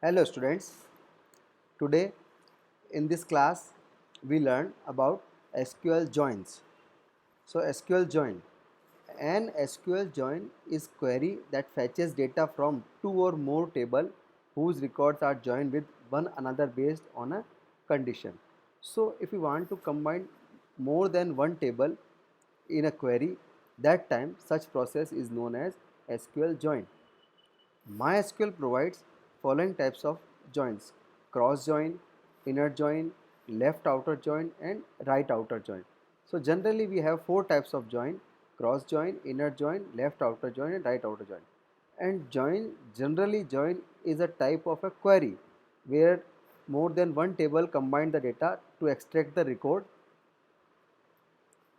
Hello students, today in this class we learn about SQL joins. So SQL join, an SQL join is query that fetches data from two or more table whose records are joined with one another based on a condition. So if we want to combine more than one table in a query, that time such process is known as SQL join. MySQL provides following types of joins: cross join, inner join, left outer join and right outer join. So generally we have four types of join: cross join, inner join, left outer join and right outer join. And join is a type of a query where more than one table combine the data to extract the record.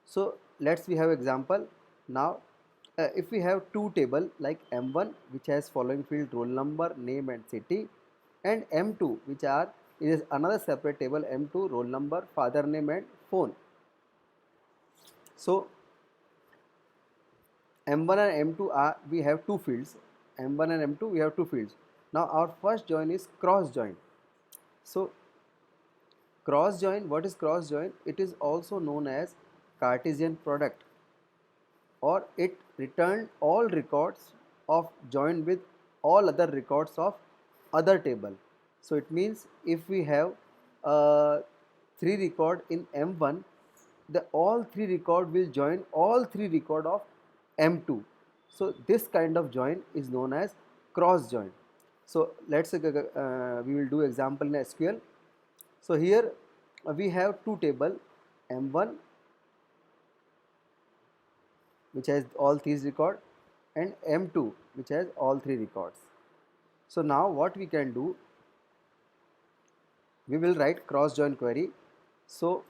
So let's we have example now. If we have two table like M1 which has following field roll number, name and city, and M2 which are is another separate table M2 roll number, father name and phone. So M1 and M2 are we have two fields. M1 and M2 we have two fields. Now our first join is cross join. So cross join, what is cross join? It is also known as Cartesian product, or it returned all records of joined with all other records of other table. So it means if we have three record in M1, the all three record will join all three record of M2. So this kind of join is known as cross join. So let's we will do example in SQL. So here we have two table M1 which has all three record and M2 which has all three records. So now what we can do, we will write cross join query. So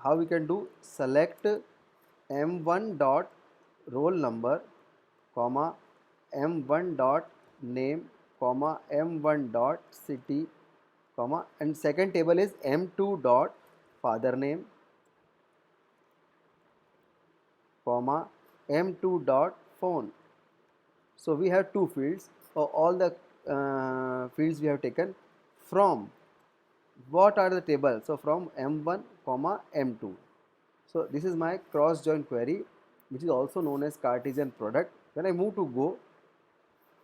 how we can do, select M1 dot roll number comma M1 dot name comma M1 dot city comma, and second table is M2 dot father name comma M2 dot phone. So we have two fields, all the fields we have taken from what are the tables. So from M1 comma M2. So this is my cross join query, which is also known as Cartesian product. When I move to Go,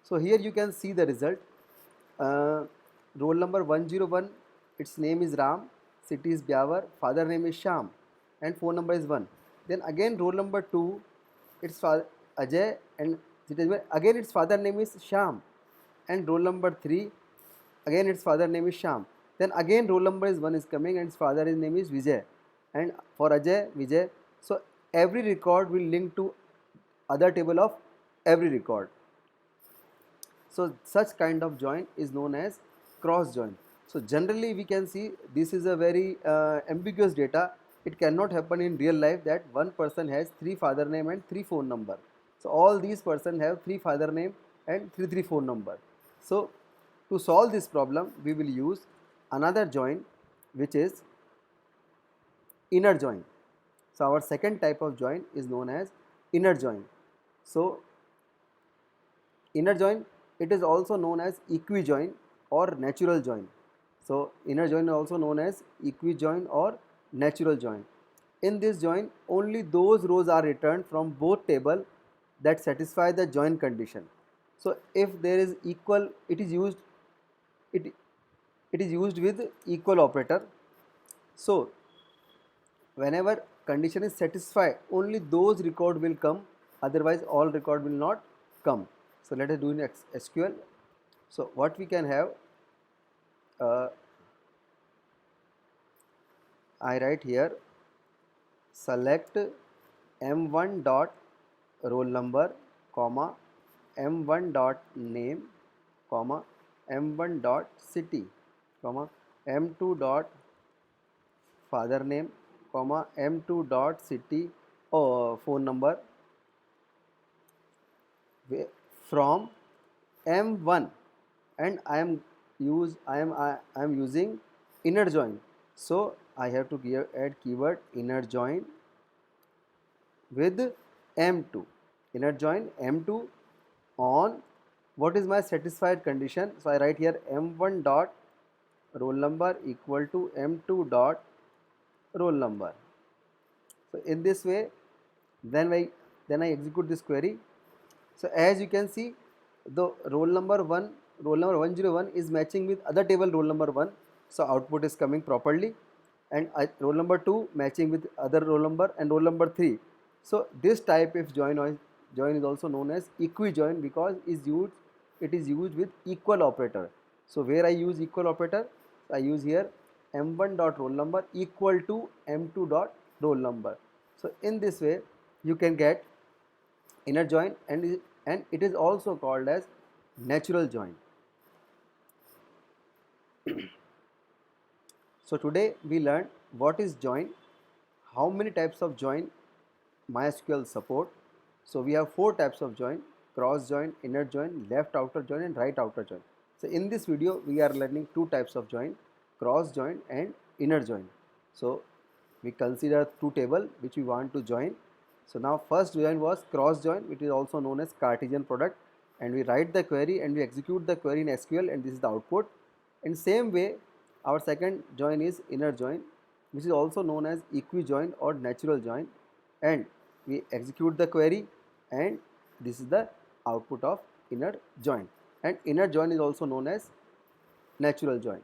so here you can see the result. uh, Roll number 101, its name is Ram, city is Byawar, father name is Sham and phone number is 1. Then again roll number 2, its father Ajay and again its father name is Sham, and roll number 3, again its father name is Sham. Then again roll number is 1 is coming and its father name is Vijay, and for Ajay Vijay. So every record will link to other table of every record. So such kind of join is known as cross join. So generally we can see this is a very ambiguous data. It cannot happen in real life that one person has three father name and three phone number. So all these person have three father name and three phone number. So to solve this problem we will use another join, which is inner join. So our second type of join is known as inner join. So inner join, it is also known as equijoin or natural join. So inner join is also known as equijoin or natural join. In this join, only those rows are returned from both table that satisfy the join condition. So if there is equal, it, it is used with equal operator. So whenever condition is satisfied, only those record will come, otherwise all record will not come. So let us do in SQL. So what we can have, uh, I write here, select M1 dot roll number comma M1 dot name comma M1 dot city comma M2 dot father name comma M2 dot city or phone number from M1, and I am using inner join. So I have to add keyword inner join with M2, inner join M2 on what is my satisfied condition? So I write here m1 dot roll number equal to m2 dot roll number. So in this way, then I execute this query. So as you can see, the roll number 101 is matching with other table roll number 1. So output is coming properly, and roll number 2 matching with other roll number and roll number 3. So this type of join is also known as equi-join because it is used with equal operator. So where I use equal operator, I use here m1 dot roll number equal to m2 dot roll number. So in this way you can get inner join, and it is also called as natural join. So today we learned what is join, how many types of join MySQL support. So we have 4 types of join: cross join, inner join, left outer join, and right outer join. So in this video we are learning 2 types of join: cross join and inner join. So we consider 2 table which we want to join. So now first join was cross join, which is also known as Cartesian product, and we write the query and we execute the query in SQL, and this is the output. In same way, our second join is inner join, which is also known as equi-join or natural join, and we execute the query, and this is the output of inner join. And inner join is also known as natural join.